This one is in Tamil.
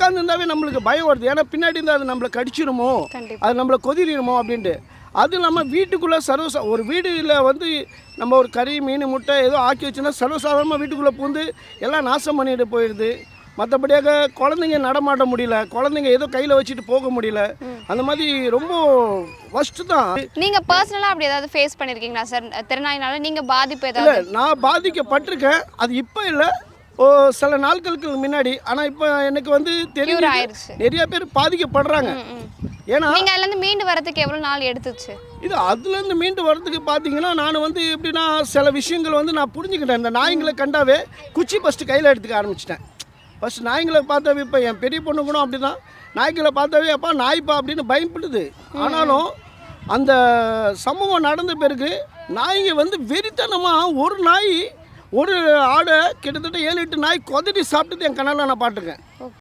உட்காந்துருந்தாவே நம்மளுக்கு பயம் வருது. ஏன்னா பின்னாடி இருந்தால் அது நம்மளை கடிச்சிருமோ, அது நம்மளை கொதிரிடுமோ அப்படின்ட்டு. அது இல்லாமல் வீட்டுக்குள்ளே ஒரு வீடில் வந்து நம்ம ஒரு கறி மீன் முட்டை ஏதோ ஆக்கி வச்சுன்னா சர்வசாதாரணமாக வீட்டுக்குள்ளே பூந்து எல்லாம் நாசம் பண்ணிட்டு போயிடுது. மற்றபடியாக குழந்தைங்க நடமாட்ட முடியல, குழந்தைங்க ஏதோ கையில் வச்சுட்டு போக முடியல. அந்த மாதிரி ரொம்ப ஃபஸ்ட்டு தான். நீங்கள் பர்சனலாக அப்படி ஏதாவது ஃபேஸ் பண்ணியிருக்கீங்களா சார்? தெருநாயினால நீங்கள் பாதிப்பு இல்லை, ஏதாவது? நான் பாதிக்கப்பட்டிருக்கேன். அது இப்போ இல்லை, சில நாட்களுக்கு முன்னாடி. ஆனால் இப்போ எனக்கு வந்து தெரியும் நிறைய பேர் பாதிக்கப்படுறாங்க. ஏன்னா நீங்கள் அதுலேருந்து மீண்டு வரதுக்கு எவ்வளோ நாள் எடுத்துச்சு? இது அதுலேருந்து மீண்டு வரதுக்கு பார்த்தீங்கன்னா, நான் வந்து எப்படின்னா சில விஷயங்கள் வந்து நான் புரிஞ்சுக்கிட்டேன். இந்த நாய்ங்களை கண்டாவே குச்சி ஃபஸ்ட்டு கையில் எடுத்துக்க ஆரம்பிச்சிட்டேன். ஃபஸ்ட்டு நாய்களை பார்த்தாவே, இப்போ என் பெரிய பொண்ணு கூட அப்படி தான், நாய்களை பார்த்தாவே அப்பா நாய்ப்பா அப்படின்னு பயப்படுது. ஆனாலும் அந்த சமூகம் நடந்த பிறகு நாய்ங்க வந்து வெறித்தனமாக ஒரு ஆடை கிட்டத்தட்ட 7-8 நாய் கொதறி சாப்பிட்டது என் கண்ணால் நான் பார்த்துருக்கேன்.